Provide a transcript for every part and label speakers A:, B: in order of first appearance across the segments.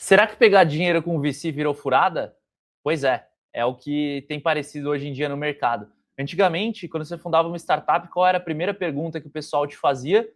A: Será que pegar dinheiro com VC virou furada? Pois é o que tem parecido hoje em dia no mercado. Antigamente, quando você fundava uma startup, qual era a primeira pergunta que o pessoal te fazia?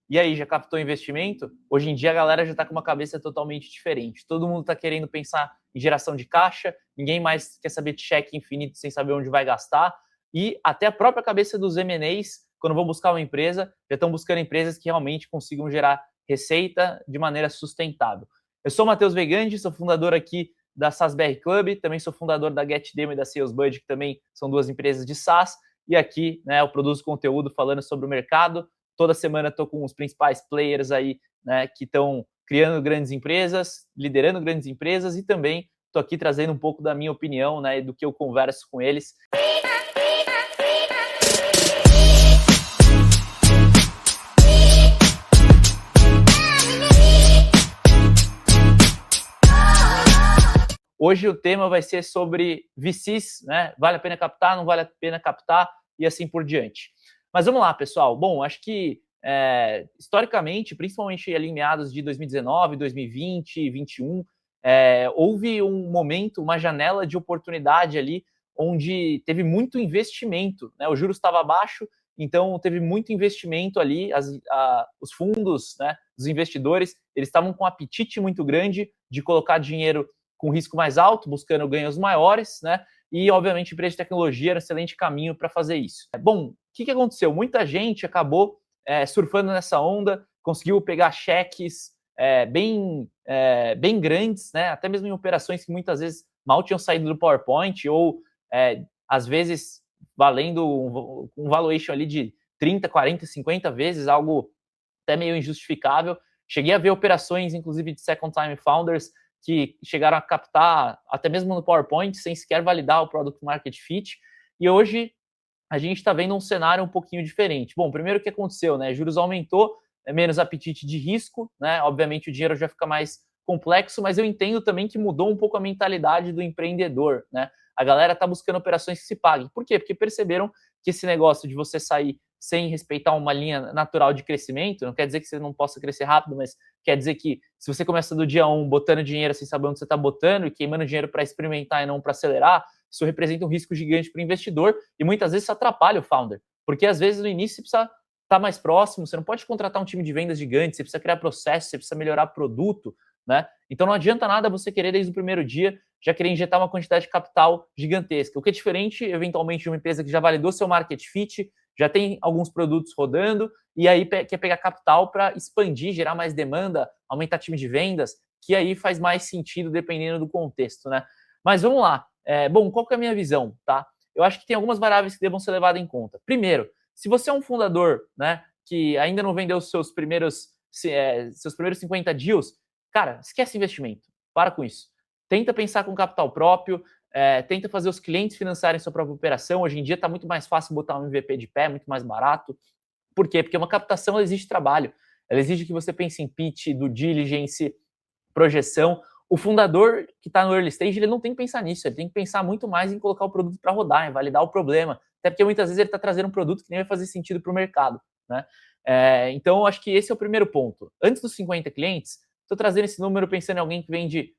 A: E aí, já captou investimento? Hoje em dia a galera já está com uma cabeça totalmente diferente. Todo mundo está querendo pensar em geração de caixa, ninguém mais quer saber de cheque infinito sem saber onde vai gastar. E até a própria cabeça dos M&As, quando vão buscar uma empresa, já estão buscando empresas que realmente consigam gerar receita de maneira sustentável. Eu sou o Matheus Vegandi, sou fundador aqui da SaaSBR Club, também sou fundador da GetDemo e da SalesBuddy, que também são duas empresas de SaaS, e aqui eu produzo conteúdo falando sobre o mercado. Toda semana estou com os principais players aí, que estão criando grandes empresas, liderando grandes empresas, e também estou aqui trazendo um pouco da minha opinião, do que eu converso com eles. Hoje o tema vai ser sobre VCs, Vale a pena captar, não vale a pena captar e assim por diante. Mas vamos lá, pessoal. Bom, acho que historicamente, principalmente ali em meados de 2019, 2020, 2021, houve um momento, uma janela de oportunidade ali, onde teve muito investimento, O juros estava baixo, então teve muito investimento ali, os fundos, os investidores, eles estavam com um apetite muito grande de colocar dinheiro com risco mais alto, buscando ganhos maiores, E, obviamente, empresa de tecnologia era um excelente caminho para fazer isso. Bom, o que aconteceu? Muita gente acabou surfando nessa onda, conseguiu pegar cheques bem grandes, Até mesmo em operações que muitas vezes mal tinham saído do PowerPoint, ou às vezes valendo um valuation ali de 30, 40, 50 vezes, algo até meio injustificável. Cheguei a ver operações, inclusive, de second time founders que chegaram a captar até mesmo no PowerPoint, sem sequer validar o Product Market Fit. E hoje a gente está vendo um cenário um pouquinho diferente. Bom, primeiro o que aconteceu, Juros aumentou, menos apetite de risco, Obviamente o dinheiro já fica mais complexo, mas eu entendo também que mudou um pouco a mentalidade do empreendedor, A galera está buscando operações que se paguem. Por quê? Porque perceberam que esse negócio de você sair sem respeitar uma linha natural de crescimento, não quer dizer que você não possa crescer rápido, mas quer dizer que se você começa do dia 1 botando dinheiro sem saber onde você está botando e queimando dinheiro para experimentar e não para acelerar, isso representa um risco gigante para o investidor e muitas vezes isso atrapalha o founder, porque às vezes no início você precisa estar mais próximo, você não pode contratar um time de vendas gigante, você precisa criar processo, você precisa melhorar produto, Então não adianta nada você querer desde o primeiro dia já querer injetar uma quantidade de capital gigantesca, o que é diferente eventualmente de uma empresa que já validou seu market fit, já tem alguns produtos rodando e aí quer pegar capital para expandir, gerar mais demanda, aumentar time de vendas, que aí faz mais sentido dependendo do contexto, Mas vamos lá. Bom, qual que é a minha visão, tá? Eu acho que tem algumas variáveis que devam ser levadas em conta. Primeiro, se você é um fundador, que ainda não vendeu seus primeiros 50 deals, cara, esquece investimento. Para com isso. Tenta pensar com capital próprio, tenta fazer os clientes financiarem sua própria operação. Hoje em dia está muito mais fácil botar um MVP de pé, muito mais barato. Por quê? Porque uma captação ela exige trabalho. Ela exige que você pense em pitch, due diligence, projeção. O fundador que está no early stage, ele não tem que pensar nisso, ele tem que pensar muito mais em colocar o produto para rodar, em validar o problema, até porque muitas vezes ele está trazendo um produto que nem vai fazer sentido para o mercado, Então, eu acho que esse é o primeiro ponto. Antes dos 50 clientes, estou trazendo esse número pensando em alguém que vende,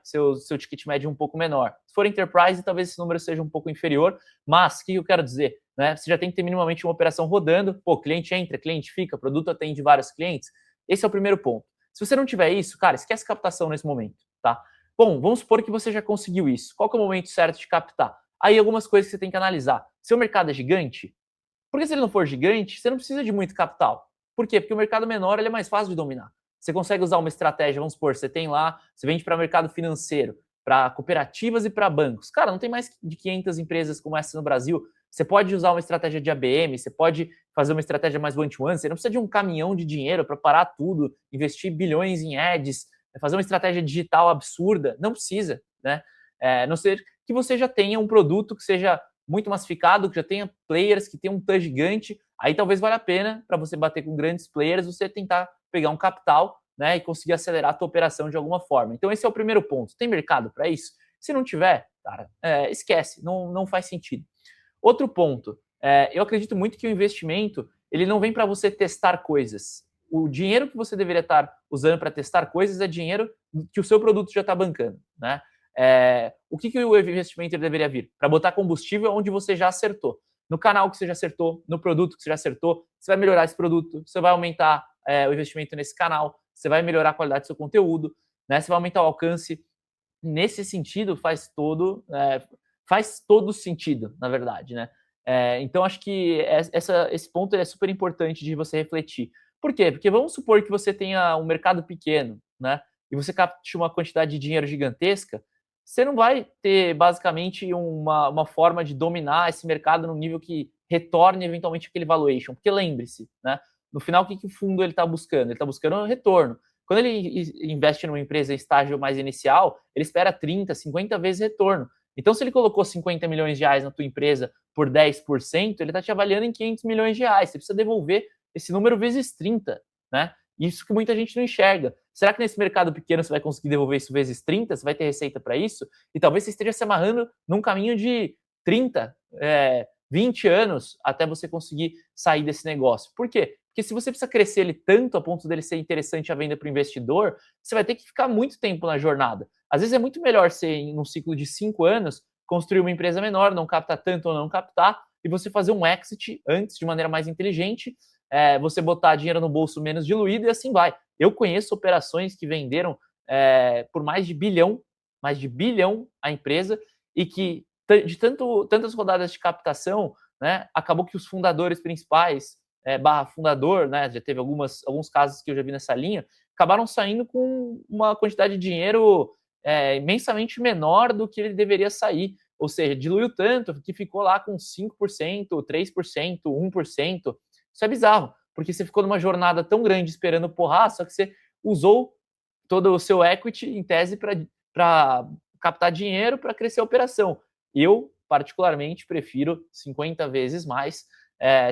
A: seu ticket médio um pouco menor. Se for enterprise, talvez esse número seja um pouco inferior, mas o que eu quero dizer? Você já tem que ter minimamente uma operação rodando, cliente entra, cliente fica, produto atende vários clientes. Esse é o primeiro ponto. Se você não tiver isso, cara, esquece captação nesse momento, tá? Bom, vamos supor que você já conseguiu isso. Qual que é o momento certo de captar? Aí algumas coisas que você tem que analisar. Seu mercado é gigante? Porque se ele não for gigante, você não precisa de muito capital. Por quê? Porque o mercado menor ele é mais fácil de dominar. Você consegue usar uma estratégia, vamos supor, você vende para mercado financeiro, para cooperativas e para bancos. Cara, não tem mais de 500 empresas como essa no Brasil. Você pode usar uma estratégia de ABM, você pode fazer uma estratégia mais one-to-one, você não precisa de um caminhão de dinheiro para parar tudo, investir bilhões em ads, fazer uma estratégia digital absurda, não precisa, A não ser que você já tenha um produto que seja muito massificado, que já tenha players, que tenha um TAM gigante, aí talvez valha a pena, para você bater com grandes players, você tentar pegar um capital, e conseguir acelerar a tua operação de alguma forma. Então esse é o primeiro ponto. Tem mercado para isso? Se não tiver, cara, esquece, não faz sentido. Outro ponto, eu acredito muito que o investimento ele não vem para você testar coisas. o dinheiro que você deveria estar usando para testar coisas é dinheiro que o seu produto já está bancando, né? O que o investimento deveria vir? Para botar combustível onde você já acertou. No canal que você já acertou, no produto que você já acertou, você vai melhorar esse produto, você vai aumentar o investimento nesse canal, você vai melhorar a qualidade do seu conteúdo, né? Você vai aumentar o alcance. Nesse sentido, faz todo sentido, na verdade, né? Então, acho que esse ponto é super importante de você refletir. Por quê? Porque vamos supor que você tenha um mercado pequeno, né? E você capte uma quantidade de dinheiro gigantesca, você não vai ter, basicamente, uma forma de dominar esse mercado num nível que retorne, eventualmente, aquele valuation. Porque lembre-se, né? No final, o que o fundo está buscando? Ele está buscando um retorno. Quando ele investe numa empresa em estágio mais inicial, ele espera 30, 50 vezes retorno. Então, se ele colocou 50 milhões de reais na tua empresa por 10%, ele está te avaliando em 500 milhões de reais. Você precisa devolver esse número vezes 30, né? Isso que muita gente não enxerga. Será que nesse mercado pequeno você vai conseguir devolver isso vezes 30? Você vai ter receita para isso? E talvez você esteja se amarrando num caminho de 30, 20 anos até você conseguir sair desse negócio. Por quê? Porque se você precisa crescer ele tanto a ponto dele ser interessante a venda para o investidor, você vai ter que ficar muito tempo na jornada. Às vezes é muito melhor ser, num ciclo de 5 anos, construir uma empresa menor, não captar tanto ou não captar, e você fazer um exit antes, de maneira mais inteligente, você botar dinheiro no bolso menos diluído e assim vai. Eu conheço operações que venderam por mais de bilhão a empresa, e que de tantas rodadas de captação, né, acabou que os fundadores principais, barra fundador, né, já teve alguns casos que eu já vi nessa linha, acabaram saindo com uma quantidade de dinheiro imensamente menor do que ele deveria sair. Ou seja, diluiu tanto que ficou lá com 5%, 3%, 1%. Isso é bizarro, porque você ficou numa jornada tão grande esperando porrar, só que você usou todo o seu equity em tese para captar dinheiro para crescer a operação. Eu, particularmente, prefiro 50 vezes mais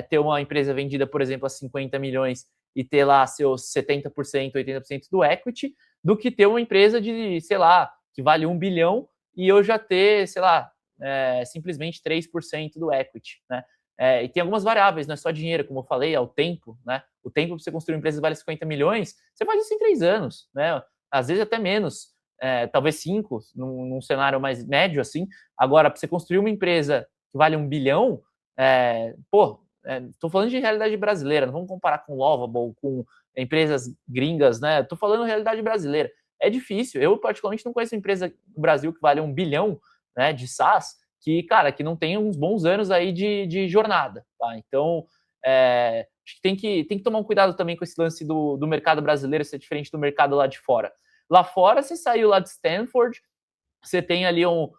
A: ter uma empresa vendida, por exemplo, a 50 milhões e ter lá seus 70%, 80% do equity, do que ter uma empresa de, sei lá, que vale 1 bilhão e eu já ter, sei lá, simplesmente 3% do equity, né? E tem algumas variáveis, não é só dinheiro, como eu falei, é o tempo, né? O tempo para você construir uma empresa que vale 50 milhões, você faz isso em 3 anos, né? Às vezes até menos, talvez 5, num cenário mais médio, assim. Agora, para você construir uma empresa que vale 1 bilhão, estou falando de realidade brasileira, não vamos comparar com Lovable, com empresas gringas, né? Estou falando realidade brasileira. É difícil. Eu, particularmente, não conheço empresa no Brasil que vale 1 bilhão, né, de SaaS, que, cara, que não tem uns bons anos aí de jornada, tá? Então, acho que tem que tomar um cuidado também com esse lance do mercado brasileiro ser diferente do mercado lá de fora. Lá fora, você saiu lá de Stanford, você tem ali um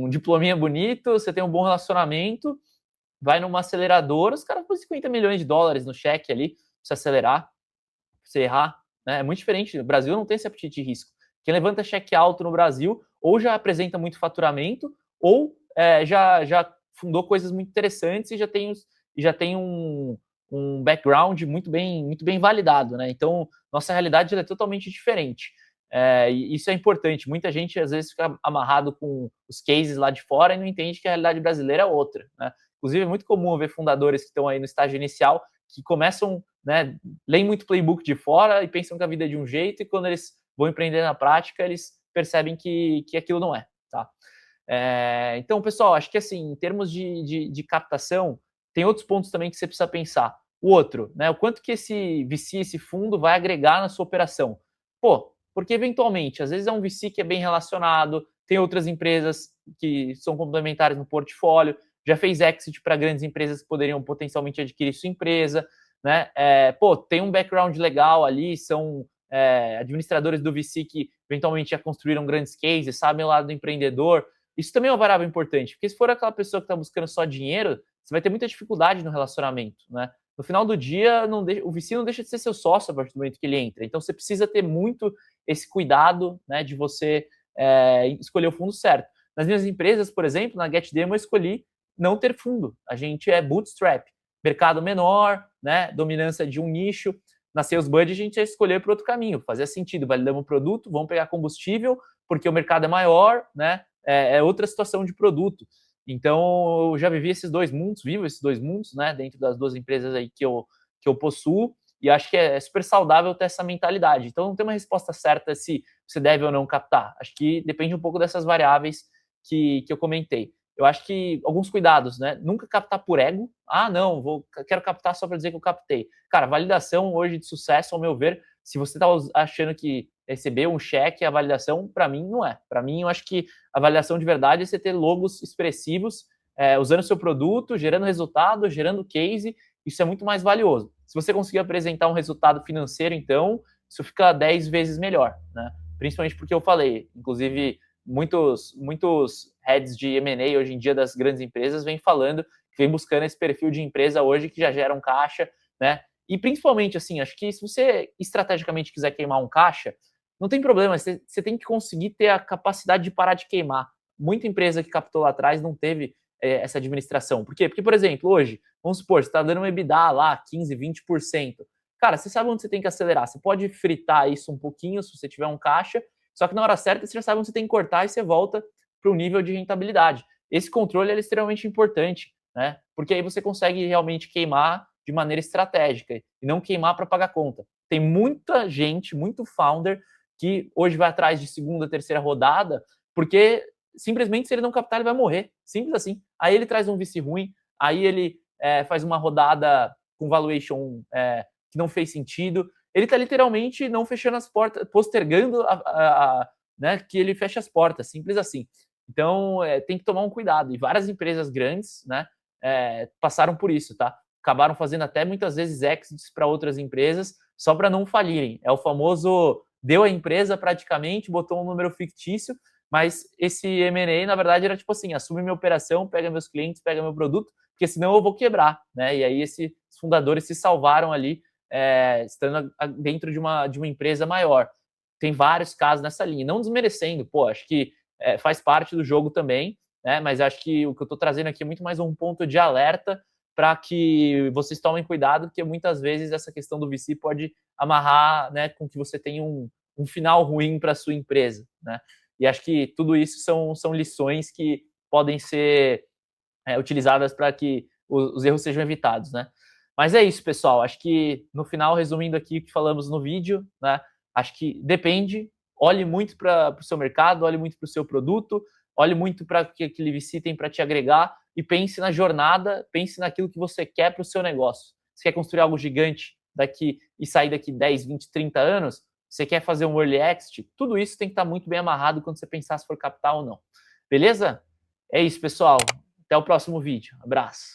A: diplominha bonito, você tem um bom relacionamento, vai numa aceleradora, os caras põem 50 milhões de dólares no cheque ali, pra você acelerar, pra você errar, né? É muito diferente. O Brasil não tem esse apetite de risco. Quem levanta cheque alto no Brasil ou já apresenta muito faturamento ou já fundou coisas muito interessantes e já tem um background muito bem validado, né? Então, nossa realidade é totalmente diferente. E isso é importante. Muita gente, às vezes, fica amarrado com os cases lá de fora e não entende que a realidade brasileira é outra, né? Inclusive, é muito comum ver fundadores que estão aí no estágio inicial que começam, né, leem muito playbook de fora e pensam que a vida é de um jeito, e quando eles vão empreender na prática, eles percebem que aquilo não é, tá? Então, pessoal, acho que assim, em termos de captação, tem outros pontos também que você precisa pensar. O outro, né, o quanto que esse VC, esse fundo, vai agregar na sua operação. Porque eventualmente, às vezes é um VC que é bem relacionado, tem outras empresas que são complementares no portfólio, já fez exit para grandes empresas que poderiam potencialmente adquirir sua empresa, né? Tem um background legal ali, são administradores do VC que eventualmente já construíram grandes cases, sabem o lado do empreendedor. Isso também é uma variável importante, porque se for aquela pessoa que está buscando só dinheiro, você vai ter muita dificuldade no relacionamento, né? No final do dia, o VC não deixa de ser seu sócio a partir do momento que ele entra. Então, você precisa ter muito esse cuidado, né, de você escolher o fundo certo. Nas minhas empresas, por exemplo, na GetDemo, eu escolhi não ter fundo. A gente é bootstrap. Mercado menor, né, dominância de um nicho. Na Sales Buddy, a gente ia escolher por outro caminho. Fazia sentido, validamos o produto, vamos pegar combustível, porque o mercado é maior, né, é outra situação de produto. Então, eu já vivi esses dois mundos, vivo esses dois mundos, né, dentro das duas empresas aí que eu possuo, E acho que é super saudável ter essa mentalidade. Então não tem uma resposta certa se você deve ou não captar. Acho que depende um pouco dessas variáveis que eu comentei. Eu acho que alguns cuidados, né? Nunca captar por ego. Ah, não, quero captar só para dizer que eu captei. Cara, validação hoje de sucesso, ao meu ver, se você está achando que recebeu um cheque, a validação, para mim, não é. Para mim, eu acho que a validação de verdade é você ter logos expressivos, usando o seu produto, gerando resultado, gerando case. Isso é muito mais valioso. Se você conseguir apresentar um resultado financeiro, então, isso fica 10 vezes melhor, né? Principalmente porque eu falei, inclusive, muitos heads de M&A hoje em dia das grandes empresas vêm falando, vêm buscando esse perfil de empresa hoje que já gera um caixa, né? E principalmente, assim, acho que se você estrategicamente quiser queimar um caixa, não tem problema, você tem que conseguir ter a capacidade de parar de queimar. Muita empresa que captou lá atrás não teve essa administração. Por quê? Porque, por exemplo, hoje, vamos supor, você está dando um EBITDA lá, 15, 20%. Cara, você sabe onde você tem que acelerar. Você pode fritar isso um pouquinho se você tiver um caixa, só que na hora certa você já sabe onde você tem que cortar e você volta para o nível de rentabilidade. Esse controle é extremamente importante, né? Porque aí você consegue realmente queimar de maneira estratégica e não queimar para pagar conta. Tem muita gente, muito founder, que hoje vai atrás de segunda, terceira rodada, porque simplesmente se ele não captar, ele vai morrer. Simples assim. Aí ele traz um vice ruim, aí ele faz uma rodada com valuation que não fez sentido. Ele está literalmente não fechando as portas, postergando né, que ele feche as portas, simples assim. Então, tem que tomar um cuidado. E várias empresas grandes, né, passaram por isso, tá? Acabaram fazendo até muitas vezes exits para outras empresas só para não falirem. É o famoso deu a empresa praticamente, botou um número fictício, mas esse M&A, na verdade, era tipo assim, assume minha operação, pega meus clientes, pega meu produto, porque senão eu vou quebrar, né? E aí esses fundadores se salvaram ali, estando dentro de uma empresa maior. Tem vários casos nessa linha, não desmerecendo, pô, acho que faz parte do jogo também, né? Mas acho que o que eu estou trazendo aqui é muito mais um ponto de alerta para que vocês tomem cuidado, porque muitas vezes essa questão do VC pode amarrar, né, com que você tenha um final ruim para a sua empresa, né? E acho que tudo isso são lições que podem ser utilizadas para que os erros sejam evitados, né? Mas é isso, pessoal. Acho que, no final, resumindo aqui o que falamos no vídeo, né? Acho que depende, olhe muito para o seu mercado, olhe muito para o seu produto, olhe muito para o que aquele VC tem para te agregar e pense na jornada, pense naquilo que você quer para o seu negócio. Você quer construir algo gigante e sair daqui 10, 20, 30 anos? Você quer fazer um early exit? Tudo isso tem que estar muito bem amarrado quando você pensar se for captar ou não. Beleza? É isso, pessoal. Até o próximo vídeo. Abraço.